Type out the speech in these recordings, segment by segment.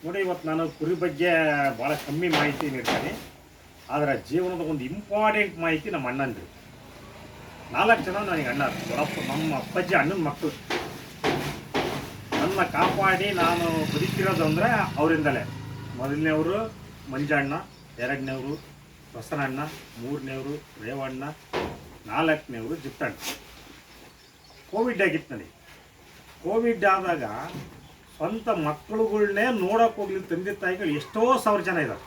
ನೋಡಿ, ಇವತ್ತು ನಾನು ಕುರಿ ಬಗ್ಗೆ ಭಾಳ ಕಮ್ಮಿ ಮಾಹಿತಿ ನೀಡ್ತೀನಿ. ಆದರೆ ಜೀವನದ ಒಂದು ಇಂಪಾರ್ಟೆಂಟ್ ಮಾಹಿತಿ ನಮ್ಮ ಅಣ್ಣಂದು. 4 ಜನ ನನಗೆ ಅಣ್ಣ, ದೊಡ್ಡಪ್ಪ, ನಮ್ಮ ಅಪ್ಪಾಜಿ ಅಣ್ಣನ ಮಕ್ಕಳು. ನನ್ನ ಕಾಪಾಡಿ ನಾನು ಬದುಕಿರೋದು ಅಂದರೆ ಅವರಿಂದಲೇ. ಮೊದಲನೇವರು ಮಂಜಣ್ಣ, 2ನೇವರು ಬಸವಣ್ಣ, 3ನೇವರು ರೇವಣ್ಣ, 4ನೇವರು ಜಿತ್ತಣ್ಣ. ಕೋವಿಡ್ ಆಗಿತ್ತು ನನಗೆ. ಕೋವಿಡ್ ಆದಾಗ ಸ್ವಂತ ಮಕ್ಕಳುಗಳನ್ನೇ ನೋಡೋಕೆ ಹೋಗ್ಲಿ ತಂದೆ ತಾಯಿಗಳು ಎಷ್ಟೋ 1000 ಜನ ಇದ್ದಾರೆ.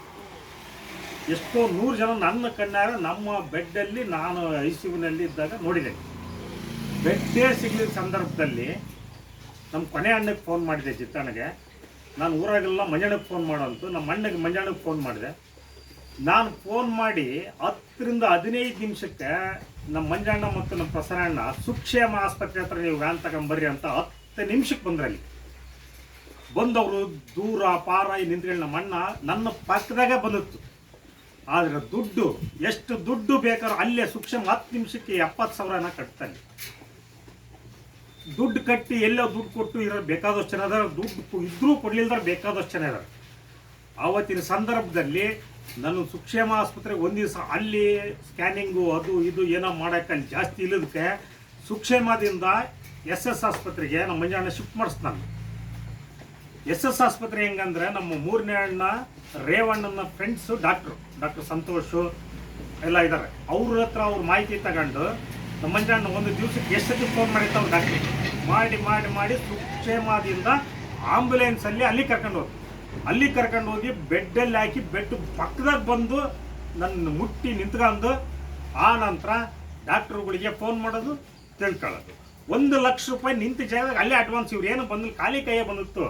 ಎಷ್ಟೋ 100 ಜನ ನನ್ನ ಕಣ್ಣಾರ ನಮ್ಮ ಬೆಡ್ಡಲ್ಲಿ ನಾನು ICUನಲ್ಲಿ ಇದ್ದಾಗ ನೋಡಿದ್ದೇನೆ. ಬೆಡ್ಡೇ ಸಿಗಲಿದ್ದ ಸಂದರ್ಭದಲ್ಲಿ ನಮ್ಮ ಕೊನೆ ಅಣ್ಣಗೆ ಫೋನ್ ಮಾಡಿದೆ, ಜಿತ್ತಣ್ಣಗೆ. ನಾನು ಊರಾಗೆಲ್ಲ ಮಂಜಣ್ಣಗೆ ಫೋನ್ ಮಾಡೋಂತು. ನಮ್ಮ ಅಣ್ಣಗೆ ಮಂಜಣ್ಣಗೆ ಫೋನ್ ಮಾಡಿದೆ. ನಾನು ಫೋನ್ ಮಾಡಿ 10 ರಿಂದ 15 ನಿಮಿಷಕ್ಕೆ ನಮ್ಮ ಮಂಜಣ್ಣ ಮತ್ತು ನಮ್ಮ ಪ್ರಸನ್ನಣ್ಣ ಸುಕ್ಷೇಮ ಆಸ್ಪತ್ರೆ ಹತ್ರ ನೀವು ವ್ಯಾನ್ ತಗೊಂಬರ್ರಿ ಅಂತ 10 ನಿಮಿಷಕ್ಕೆ ಬಂದ್ರಲ್ಲಿ. ಬಂದವರು ದೂರ ಪಾರಾಯಿ ನಿಂತ್ಕೊಂಡು ನಮ್ಮ ಅಣ್ಣ ನನ್ನ ಪಕ್ಕದಾಗೆ ಬಂದಿತ್ತು. ಆದರೆ ದುಡ್ಡು ಎಷ್ಟು ದುಡ್ಡು ಬೇಕಾದ್ರೂ ಅಲ್ಲೇ ಸೂಕ್ಷ್ಮ 10 ನಿಮಿಷಕ್ಕೆ 70,000 ಕಟ್ತಾನೆ. ದುಡ್ಡು ಕಟ್ಟಿ ಎಲ್ಲೋ ದುಡ್ಡು ಕೊಟ್ಟು ಇರೋ ಬೇಕಾದಷ್ಟು ಜನ ಅದಾರ, ದುಡ್ಡು ಇದ್ರೂ ಕೊಡ್ಲಿಲ್ದಾರ ಬೇಕಾದಷ್ಟು ಜನ ಇದ್ದಾರೆ. ಆವತ್ತಿನ ಸಂದರ್ಭದಲ್ಲಿ ನಾನು ಸುಕ್ಷೇಮ ಆಸ್ಪತ್ರೆಗೆ ಒಂದು ದಿವಸ ಅಲ್ಲಿ ಸ್ಕ್ಯಾನಿಂಗು ಅದು ಇದು ಏನೋ ಮಾಡೋಕ್ಕೆ ಅಲ್ಲಿ ಜಾಸ್ತಿ ಇಲ್ಲದಕ್ಕೆ ಸುಕ್ಷೇಮದಿಂದ SS ಆಸ್ಪತ್ರೆಗೆ ನಮ್ಮ ಮಂಜಣ್ಣ ಶಿಫ್ಟ್ ಮಾಡಿಸ್ತಾನೆ. SS ಆಸ್ಪತ್ರೆ ಹೆಂಗಂದ್ರೆ ನಮ್ಮ 3ನೇ ಅಣ್ಣ ರೇವಣ್ಣನ ಫ್ರೆಂಡ್ಸು ಡಾಕ್ಟರ್ ಸಂತೋಷು ಎಲ್ಲ ಇದ್ದಾರೆ. ಅವ್ರ ಹತ್ರ ಅವ್ರ ಮಾಹಿತಿ ತಗೊಂಡು ನಮ್ಮ ಮಂಜಣ್ಣ ಒಂದು ದಿವಸಕ್ಕೆ ಎಷ್ಟೊತ್ತಿಗೆ ಫೋನ್ ಮಾಡಿರ್ತಾವೆ ಡಾಕ್ಟ್ರಿಗೆ ಮಾಡಿ ಸುಕ್ಷೇಮದಿಂದ ಆಂಬುಲೆನ್ಸಲ್ಲಿ ಅಲ್ಲಿ ಕರ್ಕೊಂಡು ಹೋಗಿ ಬೆಡ್ಡಲ್ಲಿ ಹಾಕಿ ಬೆಡ್ ಪಕ್ಕದಾಗ ಬಂದು ನನ್ನ ಮುಟ್ಟಿ ನಿಂತ್ಕೊಂಡು ಆ ನಂತರ ಡಾಕ್ಟ್ರುಗಳಿಗೆ ಫೋನ್ ಮಾಡೋದು, ತಿಳ್ಕೊಳ್ಳೋದು. 1 ಲಕ್ಷ ರೂಪಾಯಿ ನಿಂತ ಜಾಗದಾಗ ಅಲ್ಲೇ ಅಡ್ವಾನ್ಸ್. ಇವ್ರು ಏನು ಬಂದು ಖಾಲಿ ಕೈಯೇ ಬಂದಿತ್ತು.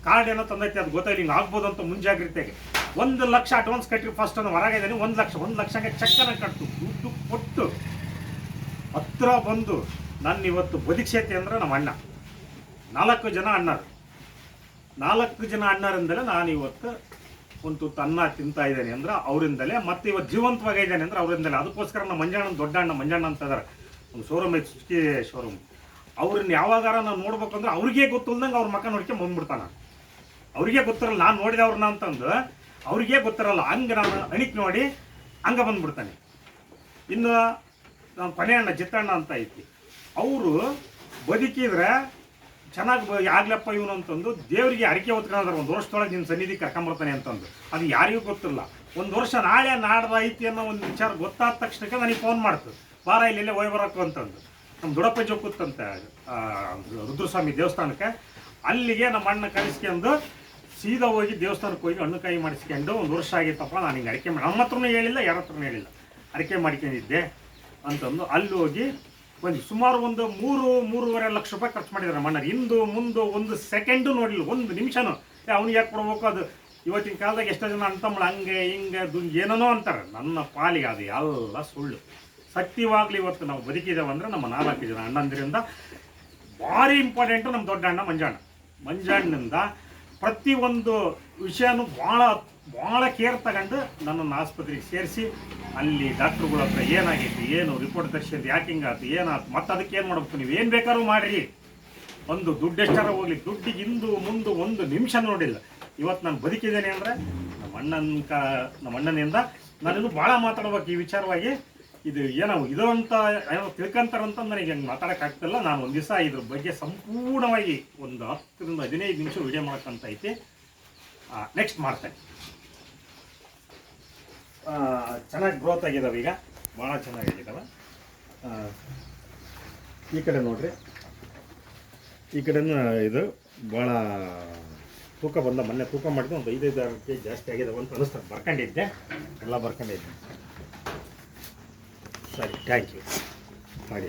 ಕಾರ್ಡ್ ಏನೋ ತಂದೈತಿ, ಅದು ಗೊತ್ತಾಗಿ ಹಿಂಗೆ ಆಗ್ಬೋದು ಅಂತ ಮುಂಜಾಗ್ರತೆಗೆ 1 ಲಕ್ಷ ಅಡ್ವಾನ್ಸ್ ಕಟ್ಟಿರಿ. ಫಸ್ಟ್ ನಾನು ಹೊರಗೆ ಇದ್ದೀನಿ. 1 ಲಕ್ಷಕ್ಕೆ ಚೆಕ್ಕನ್ನು ಕಟ್ಟು ದುಡ್ಡು ಕೊಟ್ಟು ಹತ್ರ ಬಂದು ನನ್ನ ಇವತ್ತು ಬದುಕ್ಸೈತಿ ಅಂದ್ರೆ ನಮ್ಮ ಅಣ್ಣ. 4 ಜನ ಅಣ್ಣರು. 4 ಜನ ಅಣ್ಣರಿಂದಲೇ ನಾನು ಇವತ್ತು ಒಂದು ತುತ್ತು ಅನ್ನ ತಿಂತಾ ಇದ್ದೇನೆ ಅಂದ್ರೆ ಅವರಿಂದಲೇ. ಮತ್ತು ಇವತ್ತು ಜೀವಂತವಾಗಿದ್ದೇನೆ ಅಂದ್ರೆ ಅವರಿಂದಲೇ. ಅದಕ್ಕೋಸ್ಕರ ನಮ್ಮ ಮಂಜಣ್ಣ ಅಂತ ಇದ್ದಾರೆ. ಒಂದು ಶೋರೂಮ್ ಐತಿ, ಸುಜುಕಿ ಶೋರೂಮ್. ಅವ್ರನ್ನ ಯಾವಾಗಾರ ನಾನು ನೋಡ್ಬೇಕು ಅಂದ್ರೆ ಅವ್ರಿಗೆ ಗೊತ್ತಿಲ್ದಂಗೆ ಅವ್ರ ಮಕ್ಕ ನೋಡ್ಕೊಂಡು ಬಂದ್ಬಿಡ್ತಾನೆ. ಅವ್ರಿಗೆ ಗೊತ್ತಿರಲ್ಲ ನಾನು ನೋಡಿದೆ ಅವ್ರನ್ನ ಅಂತಂದು, ಅವ್ರಿಗೆ ಗೊತ್ತಿರಲ್ಲ. ಹಂಗೆ ನಾನು ಅಣಿಕ್ ನೋಡಿ ಹಂಗೆ ಬಂದ್ಬಿಡ್ತಾನೆ. ಇನ್ನು ನಮ್ಮ ಕೊನೆ ಅಣ್ಣ ಜಿತ್ತಣ್ಣ ಅಂತ ಐತಿ. ಅವರು ಬದುಕಿದ್ರೆ ಚೆನ್ನಾಗಿ ಆಗ್ಲಪ್ಪ ಇವನು ಅಂತಂದು ದೇವರಿಗೆ ಅರಿಕೆ ಹೊತ್ಕೊಂಡ್ರೆ 1 ವರ್ಷದೊಳಗೆ ನಿನ್ನ ಸನ್ನಿಧಿ ಕರ್ಕೊಂಬರ್ತಾನೆ ಅಂತಂದು. ಅದು ಯಾರಿಗೂ ಗೊತ್ತಿಲ್ಲ. 1 ವರ್ಷ ನಾಳೆ ನಾಡ್ದು ಐತಿ ಅನ್ನೋ ಒಂದು ವಿಚಾರ ಗೊತ್ತಾದ ತಕ್ಷಣಕ್ಕೆ ನನಗೆ ಫೋನ್ ಮಾಡ್ತು, ಬಾರ ಇಲ್ಲೆಲ್ಲೇ ಹೋಗಿ ಬರೋಕು ಅಂತಂದು. ನಮ್ಮ ದೊಡ್ಡಪ್ಪ ಜೋಕುತ್ತಂತೆ ರುದ್ರಸ್ವಾಮಿ ದೇವಸ್ಥಾನಕ್ಕೆ. ಅಲ್ಲಿಗೆ ನಮ್ಮ ಅಣ್ಣ ಕಳಿಸ್ಕೊಂಡು ಸೀದಾ ಹೋಗಿ ದೇವಸ್ಥಾನಕ್ಕೆ ಹೋಗಿ ಹಣ್ಣುಕಾಯಿ ಮಾಡಿಸ್ಕೊಂಡು 1 ವರ್ಷ ಆಗಿತ್ತಪ್ಪ ನಾನು ಹಿಂಗೆ ಅರಿಕೆ ಮಾಡಿ, ನಮ್ಮ ಹತ್ರನೂ ಹೇಳಿಲ್ಲ, ಯಾರ ಹತ್ರನೂ ಹೇಳಿಲ್ಲ, ಅರಿಕೆ ಮಾಡ್ಕೊಂಡಿದ್ದೆ ಅಂತಂದು ಅಲ್ಲಿ ಹೋಗಿ ಸುಮಾರು ಒಂದು 3-3.5 ಲಕ್ಷ ರೂಪಾಯಿ ಖರ್ಚು ಮಾಡಿದ್ದಾರೆ ನಮ್ಮ ಅಣ್ಣರು. ಹಿಂದು ಮುಂದೆ 1 ಸೆಕೆಂಡು ನೋಡಲಿಲ್ಲ, 1 ನಿಮಿಷನೂ. ಅವ್ನಿಗೆ ಯಾಕೆ ಕೊಡ್ಬೇಕು? ಅದು ಇವತ್ತಿನ ಕಾಲದಾಗ ಎಷ್ಟೋ ಜನ ಅಂತಂಬಳು ಹಂಗೆ ಹಿಂಗೆ ಏನೇನೋ ಅಂತಾರೆ. ನನ್ನ ಪಾಲಿಗೆ ಅದು ಎಲ್ಲ ಸುಳ್ಳು. ಸತ್ಯವಾಗ್ಲಿ ಇವತ್ತು ನಾವು ಬದುಕಿದ್ದೇವೆ ಅಂದರೆ ನಮ್ಮ 4 ಜನ ಅಣ್ಣಂದಿರಿಂದ. ಭಾರಿ ಇಂಪಾರ್ಟೆಂಟು ನಮ್ಮ ದೊಡ್ಡ ಅಣ್ಣ ಮಂಜಣ್ಣನಿಂದ ಪ್ರತಿಯೊಂದು ವಿಷಯನೂ ಭಾಳ ಕೇರ್ ತಗೊಂಡು ನನ್ನನ್ನು ಆಸ್ಪತ್ರೆಗೆ ಸೇರಿಸಿ ಅಲ್ಲಿ ಡಾಕ್ಟ್ರುಗಳ ಹತ್ರ ಏನಾಗೈತಿ, ಏನು ರಿಪೋರ್ಟ್ ತರಿಸಿದ್ದು, ಯಾಕೆ ಹಿಂಗಾಯ್ತು, ಏನಾಯ್ತು, ಮತ್ತು ಅದಕ್ಕೆ ಏನು ಮಾಡ್ಬೇಕು, ನೀವು ಏನು ಬೇಕಾದ್ರೂ ಮಾಡಿರಿ, ಒಂದು ದುಡ್ಡು ಎಷ್ಟಾರ ಹೋಗ್ಲಿ, ದುಡ್ಡಿಗೆ ಹಿಂದು ಮುಂದೆ 1 ನಿಮಿಷ ನೋಡಿಲ್ಲ. ಇವತ್ತು ನಾನು ಬದುಕಿದ್ದೇನೆ ಅಂದರೆ ನಮ್ಮ ಅಣ್ಣನಿಂದ. ನಾನಿನ್ನು ಭಾಳ ಮಾತಾಡ್ಬೇಕು ಈ ವಿಚಾರವಾಗಿ. ಇದು ಏನೋ ಇದು ಅಂತ ಏನೋ ತಿಳ್ಕೊಂತಾರಂತ ನನಗೆ ಹಂಗೆ ಮಾತಾಡೋಕ್ಕಾಗ್ತಿಲ್ಲ. ನಾನು ಒಂದು ದಿವಸ ಇದ್ರ ಬಗ್ಗೆ ಸಂಪೂರ್ಣವಾಗಿ ಒಂದು 10 ರಿಂದ 15 ನಿಮಿಷ ವಿಡಿಯೋ ಮಾಡೋಕ್ಕಂತ ಐತಿ. ನೆಕ್ಸ್ಟ್ ಮಾಡ್ತೇನೆ. ಚೆನ್ನಾಗಿ ಗ್ರೋತ್ ಆಗಿದ್ದಾವೆ, ಈಗ ಭಾಳ ಚೆನ್ನಾಗಿದ್ದಾವೆ. ಈ ಕಡೆ ನೋಡ್ರಿ, ಈ ಕಡೆನೂ ಇದು ಭಾಳ ತೂಕ ಬಂದ. ಮೊನ್ನೆ ತೂಕ ಮಾಡಿದ್ರೆ ಒಂದು 5-6 ಕೆಜಿ ಜಾಸ್ತಿ ಆಗಿದ್ದಾವೆ ಅಂತ ಅನಿಸ್ತದೆ. ಬರ್ಕೊಂಡಿದ್ದೆ, ಎಲ್ಲ ಬರ್ಕೊಂಡಿದ್ದೆ. ಸರಿ, ಥ್ಯಾಂಕ್ ಯು ಮಾಡಿ.